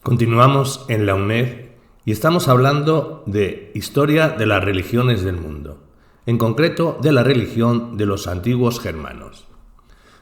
Continuamos en la UNED y estamos hablando de historia de las religiones del mundo, en concreto de la religión de los antiguos germanos.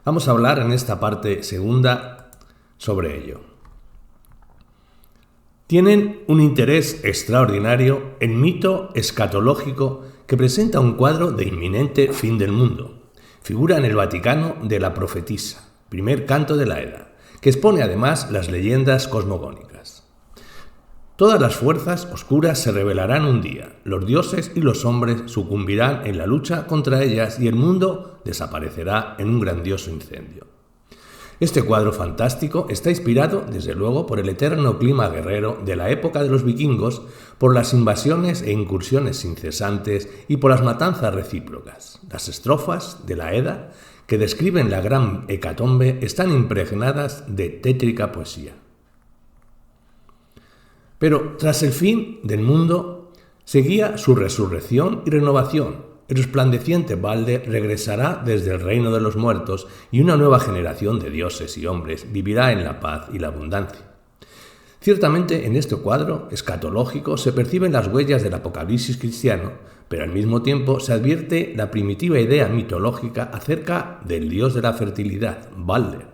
Vamos a hablar en esta parte segunda sobre ello. Tienen un interés extraordinario el mito escatológico que presenta un cuadro de inminente fin del mundo. Figura en el Vaticano de la profetisa, primer canto de la Edda, que expone además las leyendas cosmogónicas. Todas las fuerzas oscuras se revelarán un día, los dioses y los hombres sucumbirán en la lucha contra ellas y el mundo desaparecerá en un grandioso incendio. Este cuadro fantástico está inspirado, desde luego, por el eterno clima guerrero de la época de los vikingos, por las invasiones e incursiones incesantes y por las matanzas recíprocas. Las estrofas de la Edda que describen la gran hecatombe están impregnadas de tétrica poesía. Pero tras el fin del mundo seguía su resurrección y renovación. El resplandeciente balde regresará desde el reino de los muertos y una nueva generación de dioses y hombres vivirá en la paz y la abundancia. Ciertamente en este cuadro escatológico se perciben las huellas del apocalipsis cristiano, pero al mismo tiempo se advierte la primitiva idea mitológica acerca del dios de la fertilidad, Balder,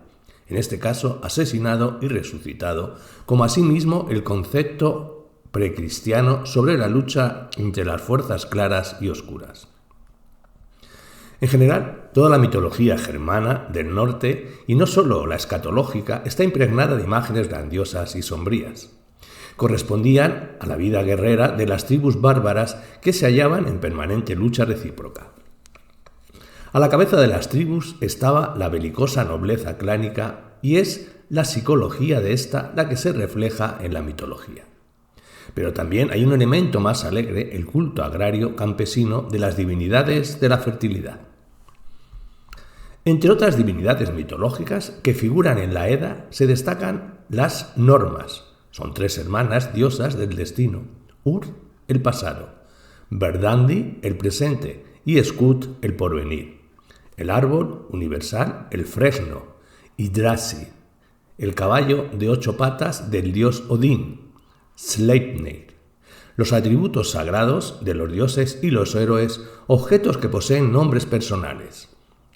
en este caso asesinado y resucitado, como asimismo el concepto precristiano sobre la lucha entre las fuerzas claras y oscuras. En general, toda la mitología germana del norte, y no solo la escatológica, está impregnada de imágenes grandiosas y sombrías. Correspondían a la vida guerrera de las tribus bárbaras que se hallaban en permanente lucha recíproca. A la cabeza de las tribus estaba la belicosa nobleza clánica y es la psicología de esta la que se refleja en la mitología. Pero también hay un elemento más alegre, el culto agrario campesino de las divinidades de la fertilidad. Entre otras divinidades mitológicas que figuran en la Edda se destacan las Normas. Son tres hermanas diosas del destino: Ur, el pasado; Verdandi, el presente; y Skut, el porvenir. El árbol universal, el fresno; Yggdrasil, el caballo de 8 patas del dios Odín; Sleipnir, los atributos sagrados de los dioses y los héroes, objetos que poseen nombres personales: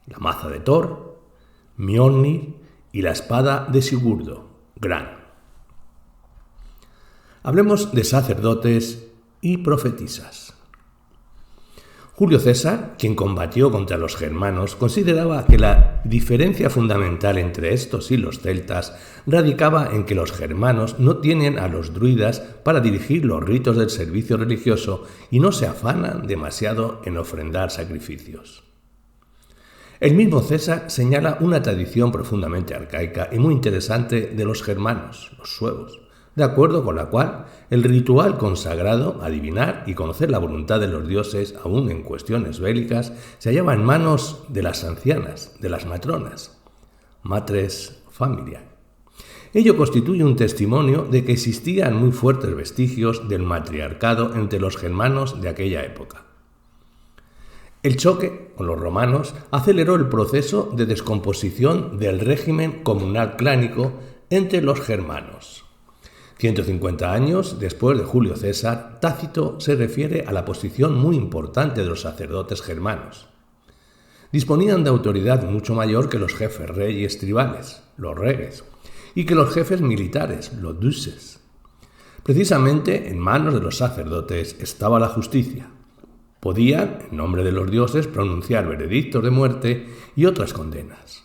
la maza de Thor, Mjolnir, y la espada de Sigurdo, Gran. Hablemos de sacerdotes y profetisas. Julio César, quien combatió contra los germanos, consideraba que la diferencia fundamental entre estos y los celtas radicaba en que los germanos no tienen a los druidas para dirigir los ritos del servicio religioso y no se afanan demasiado en ofrendar sacrificios. El mismo César señala una tradición profundamente arcaica y muy interesante de los germanos, los suevos, de acuerdo con la cual el ritual consagrado, adivinar y conocer la voluntad de los dioses, aún en cuestiones bélicas, se hallaba en manos de las ancianas, de las matronas, matres familiae. Ello constituye un testimonio de que existían muy fuertes vestigios del matriarcado entre los germanos de aquella época. El choque con los romanos aceleró el proceso de descomposición del régimen comunal clánico entre los germanos. 150 años después de Julio César, Tácito se refiere a la posición muy importante de los sacerdotes germanos. Disponían de autoridad mucho mayor que los jefes reyes tribales, los reges, y que los jefes militares, los duces. Precisamente en manos de los sacerdotes estaba la justicia. Podían, en nombre de los dioses, pronunciar veredictos de muerte y otras condenas.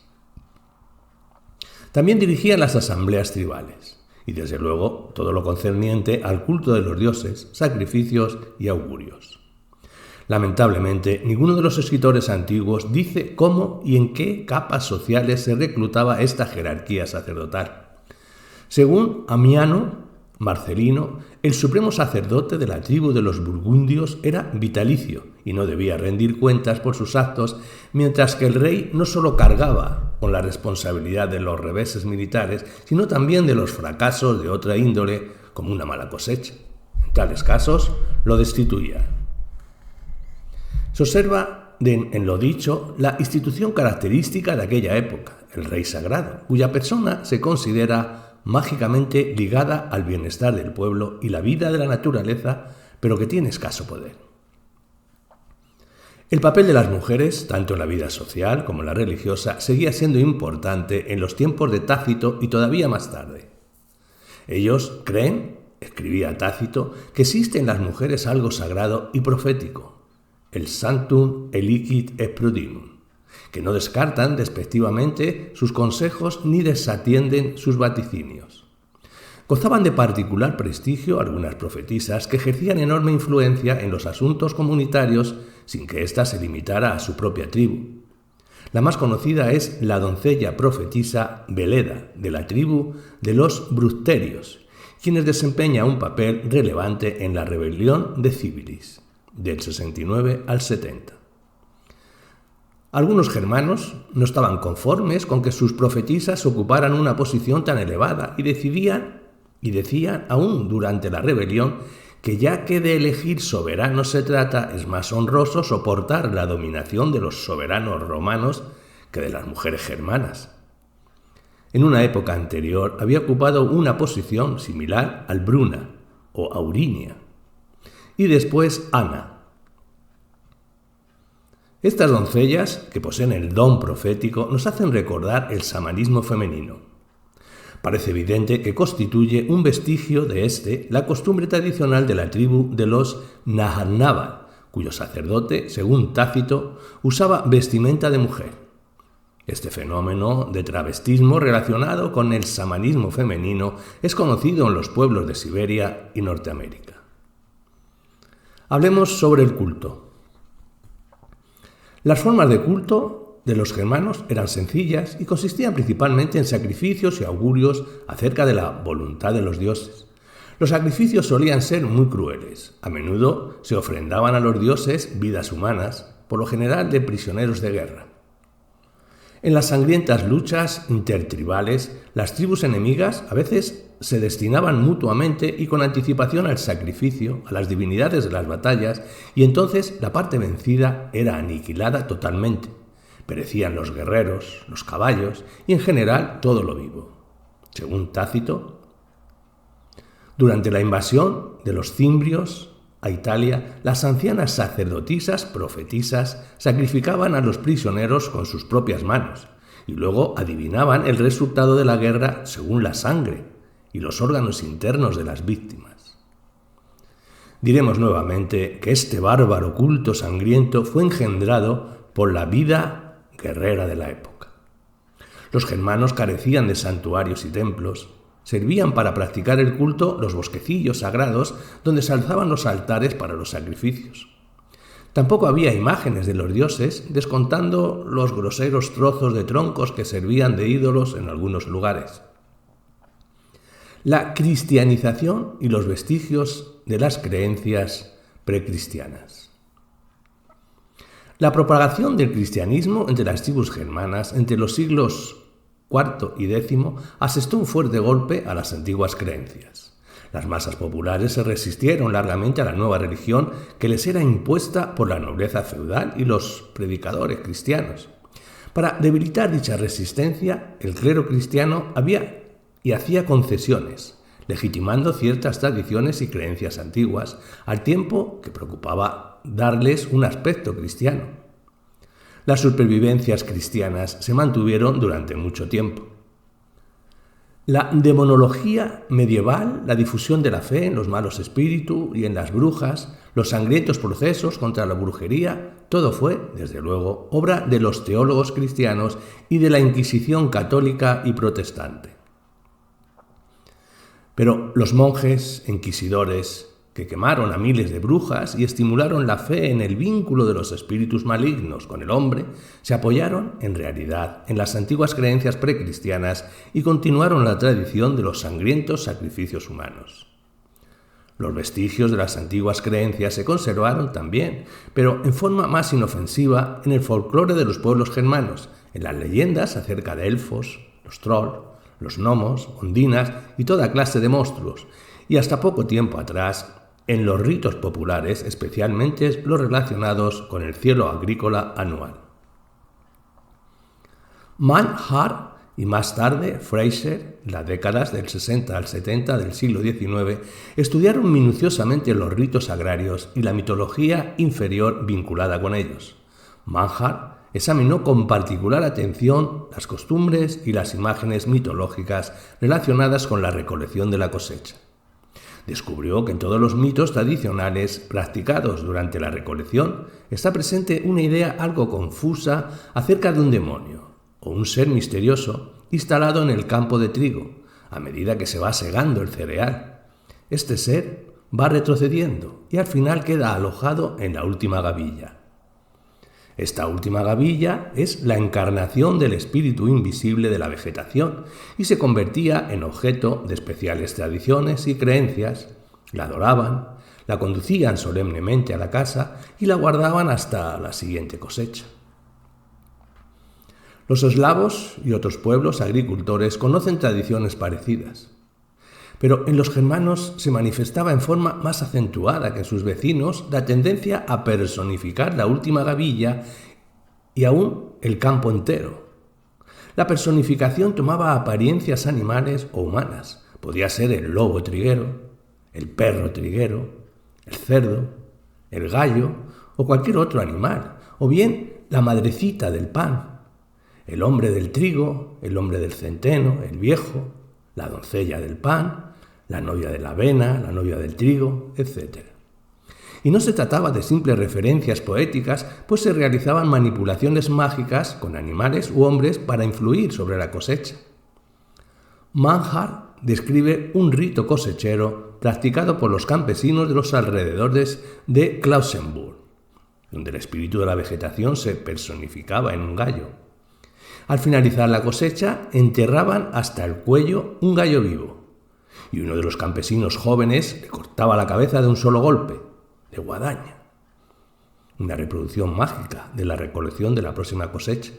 También dirigían las asambleas tribales y, desde luego, todo lo concerniente al culto de los dioses, sacrificios y augurios. Lamentablemente, ninguno de los escritores antiguos dice cómo y en qué capas sociales se reclutaba esta jerarquía sacerdotal. Según Amiano Marcelino, el supremo sacerdote de la tribu de los burgundios era vitalicio y no debía rendir cuentas por sus actos, mientras que el rey no solo cargaba con la responsabilidad de los reveses militares, sino también de los fracasos de otra índole, como una mala cosecha. En tales casos, lo destituía. Se observa en lo dicho la institución característica de aquella época, el rey sagrado, cuya persona se considera mágicamente ligada al bienestar del pueblo y la vida de la naturaleza, pero que tiene escaso poder. El papel de las mujeres, tanto en la vida social como en la religiosa, seguía siendo importante en los tiempos de Tácito y todavía más tarde. Ellos creen, escribía Tácito, que existe en las mujeres algo sagrado y profético, el sanctum elicit et prudimum, que no descartan despectivamente sus consejos ni desatienden sus vaticinios. Gozaban de particular prestigio algunas profetisas que ejercían enorme influencia en los asuntos comunitarios sin que ésta se limitara a su propia tribu. La más conocida es la doncella profetisa Veleda, de la tribu de los Bructerios, quienes desempeña un papel relevante en la rebelión de Civilis, del 69 al 70. Algunos germanos no estaban conformes con que sus profetisas ocuparan una posición tan elevada y decían, aún durante la rebelión, que ya que de elegir soberanos se trata, es más honroso soportar la dominación de los soberanos romanos que de las mujeres germanas. En una época anterior había ocupado una posición similar al Bruna o Aurinia, y después Ana. Estas doncellas, que poseen el don profético, nos hacen recordar el xamanismo femenino. Parece evidente que constituye un vestigio de este la costumbre tradicional de la tribu de los Naharnava, cuyo sacerdote, según Tácito, usaba vestimenta de mujer. Este fenómeno de travestismo relacionado con el xamanismo femenino es conocido en los pueblos de Siberia y Norteamérica. Hablemos sobre el culto. Las formas de culto de los germanos eran sencillas y consistían principalmente en sacrificios y augurios acerca de la voluntad de los dioses. Los sacrificios solían ser muy crueles. A menudo se ofrendaban a los dioses vidas humanas, por lo general de prisioneros de guerra. En las sangrientas luchas intertribales, las tribus enemigas a veces se destinaban mutuamente y con anticipación al sacrificio, a las divinidades de las batallas, y entonces la parte vencida era aniquilada totalmente. Perecían los guerreros, los caballos y en general todo lo vivo. Según Tácito, durante la invasión de los cimbrios a Italia, las ancianas sacerdotisas profetisas sacrificaban a los prisioneros con sus propias manos y luego adivinaban el resultado de la guerra según la sangre y los órganos internos de las víctimas. Diremos nuevamente que este bárbaro culto sangriento fue engendrado por la vida guerrera de la época. Los germanos carecían de santuarios y templos. Servían para practicar el culto los bosquecillos sagrados donde se alzaban los altares para los sacrificios. Tampoco había imágenes de los dioses, descontando los groseros trozos de troncos que servían de ídolos en algunos lugares. La cristianización y los vestigios de las creencias precristianas. La propagación del cristianismo entre las tribus germanas entre los siglos IV y X asestó un fuerte golpe a las antiguas creencias. Las masas populares se resistieron largamente a la nueva religión que les era impuesta por la nobleza feudal y los predicadores cristianos. Para debilitar dicha resistencia, el clero cristiano hacía concesiones, legitimando ciertas tradiciones y creencias antiguas, al tiempo que preocupaba darles un aspecto cristiano. Las supervivencias cristianas se mantuvieron durante mucho tiempo. La demonología medieval, la difusión de la fe en los malos espíritus y en las brujas, los sangrientos procesos contra la brujería, todo fue, desde luego, obra de los teólogos cristianos y de la Inquisición católica y protestante. Pero los monjes inquisidores que quemaron a miles de brujas y estimularon la fe en el vínculo de los espíritus malignos con el hombre, se apoyaron, en realidad, en las antiguas creencias precristianas y continuaron la tradición de los sangrientos sacrificios humanos. Los vestigios de las antiguas creencias se conservaron también, pero en forma más inofensiva en el folclore de los pueblos germanos, en las leyendas acerca de elfos, los trolls, los gnomos, ondinas y toda clase de monstruos, y hasta poco tiempo atrás en los ritos populares, especialmente los relacionados con el cielo agrícola anual. Mannhardt y más tarde Fraser, las décadas del 60 al 70 del siglo XIX, estudiaron minuciosamente los ritos agrarios y la mitología inferior vinculada con ellos. Manhart examinó con particular atención las costumbres y las imágenes mitológicas relacionadas con la recolección de la cosecha. Descubrió que en todos los mitos tradicionales practicados durante la recolección está presente una idea algo confusa acerca de un demonio o un ser misterioso instalado en el campo de trigo a medida que se va segando el cereal. Este ser va retrocediendo y al final queda alojado en la última gavilla. Esta última gavilla es la encarnación del espíritu invisible de la vegetación y se convertía en objeto de especiales tradiciones y creencias. La adoraban, la conducían solemnemente a la casa y la guardaban hasta la siguiente cosecha. Los eslavos y otros pueblos agricultores conocen tradiciones parecidas. Pero en los germanos se manifestaba en forma más acentuada que en sus vecinos la tendencia a personificar la última gavilla y aún el campo entero. La personificación tomaba apariencias animales o humanas. Podía ser el lobo triguero, el perro triguero, el cerdo, el gallo o cualquier otro animal, o bien la madrecita del pan, el hombre del trigo, el hombre del centeno, el viejo, la doncella del pan, la novia de la avena, la novia del trigo, etc. Y no se trataba de simples referencias poéticas, pues se realizaban manipulaciones mágicas con animales u hombres para influir sobre la cosecha. Manhart describe un rito cosechero practicado por los campesinos de los alrededores de Klausenburg, donde el espíritu de la vegetación se personificaba en un gallo. Al finalizar la cosecha, enterraban hasta el cuello un gallo vivo, y uno de los campesinos jóvenes le cortaba la cabeza de un solo golpe, de guadaña. Una reproducción mágica de la recolección de la próxima cosecha.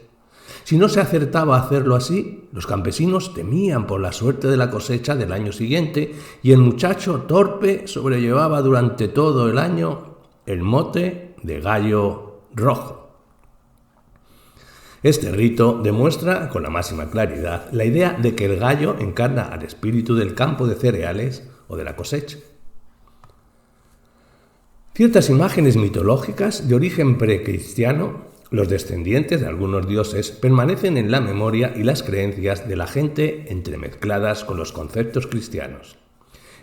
Si no se acertaba a hacerlo así, los campesinos temían por la suerte de la cosecha del año siguiente y el muchacho torpe sobrellevaba durante todo el año el mote de gallo rojo. Este rito demuestra con la máxima claridad la idea de que el gallo encarna al espíritu del campo de cereales o de la cosecha. Ciertas imágenes mitológicas de origen precristiano, los descendientes de algunos dioses, permanecen en la memoria y las creencias de la gente entremezcladas con los conceptos cristianos.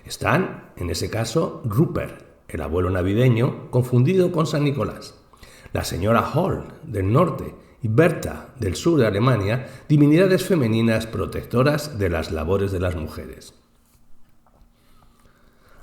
Están, en ese caso, Rupert, el abuelo navideño, confundido con San Nicolás, la señora Hall, del norte, y Berta, del sur de Alemania, divinidades femeninas protectoras de las labores de las mujeres.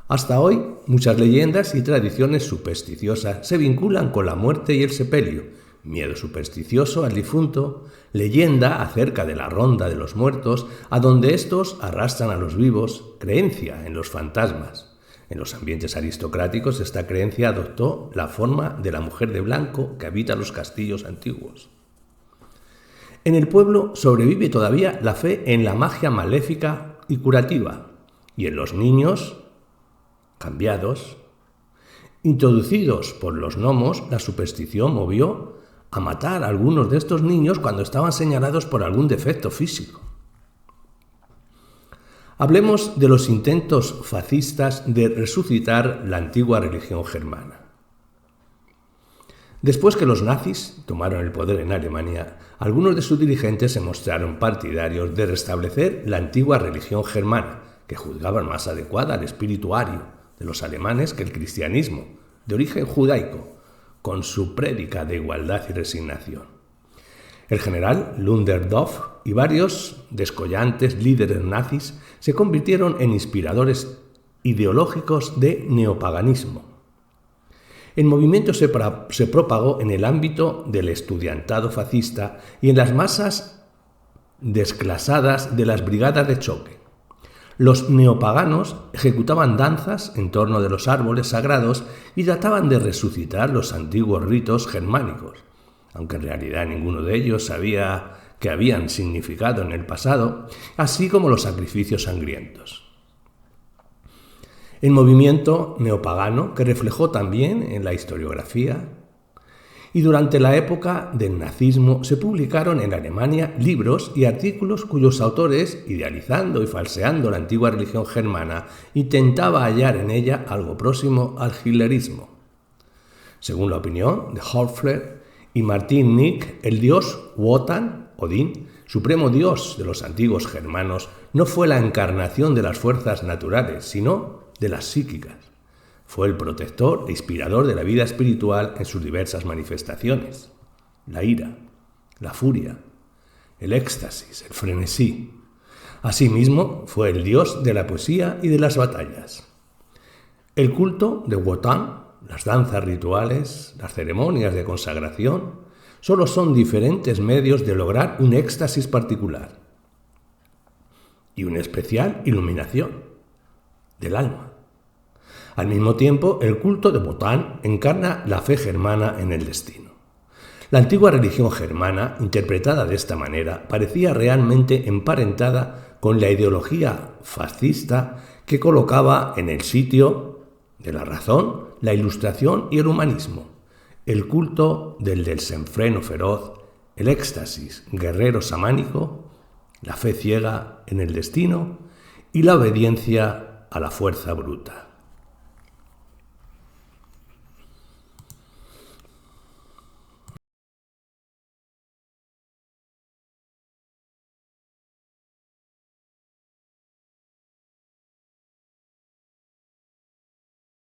Hasta hoy, muchas leyendas y tradiciones supersticiosas se vinculan con la muerte y el sepelio, miedo supersticioso al difunto, leyenda acerca de la ronda de los muertos, a donde estos arrastran a los vivos, creencia en los fantasmas. En los ambientes aristocráticos esta creencia adoptó la forma de la mujer de blanco que habita los castillos antiguos. En el pueblo sobrevive todavía la fe en la magia maléfica y curativa, y en los niños cambiados, introducidos por los gnomos, la superstición movió a matar a algunos de estos niños cuando estaban señalados por algún defecto físico. Hablemos de los intentos fascistas de resucitar la antigua religión germana. Después que los nazis tomaron el poder en Alemania, algunos de sus dirigentes se mostraron partidarios de restablecer la antigua religión germana, que juzgaban más adecuada al espíritu ario de los alemanes que el cristianismo, de origen judaico, con su prédica de igualdad y resignación. El general Ludendorff y varios descollantes líderes nazis se convirtieron en inspiradores ideológicos de neopaganismo. El movimiento se propagó en el ámbito del estudiantado fascista y en las masas desclasadas de las brigadas de choque. Los neopaganos ejecutaban danzas en torno de los árboles sagrados y trataban de resucitar los antiguos ritos germánicos, aunque en realidad ninguno de ellos sabía que habían significado en el pasado, así como los sacrificios sangrientos. El movimiento neopagano, que reflejó también en la historiografía, y durante la época del nazismo se publicaron en Alemania libros y artículos cuyos autores, idealizando y falseando la antigua religión germana, intentaba hallar en ella algo próximo al hitlerismo. Según la opinión de Hoffler y Martin Nick, el dios Wotan, Odín, supremo dios de los antiguos germanos, no fue la encarnación de las fuerzas naturales, sino de las psíquicas. Fue el protector e inspirador de la vida espiritual en sus diversas manifestaciones: la ira, la furia, el éxtasis, el frenesí. Asimismo, fue el dios de la poesía y de las batallas. El culto de Wotan, las danzas rituales, las ceremonias de consagración, solo son diferentes medios de lograr un éxtasis particular y una especial iluminación del alma. Al mismo tiempo, el culto de Wotan encarna la fe germana en el destino. La antigua religión germana, interpretada de esta manera, parecía realmente emparentada con la ideología fascista que colocaba en el sitio de la razón, la ilustración y el humanismo. El culto del desenfreno feroz, el éxtasis guerrero samánico, la fe ciega en el destino y la obediencia a la fuerza bruta.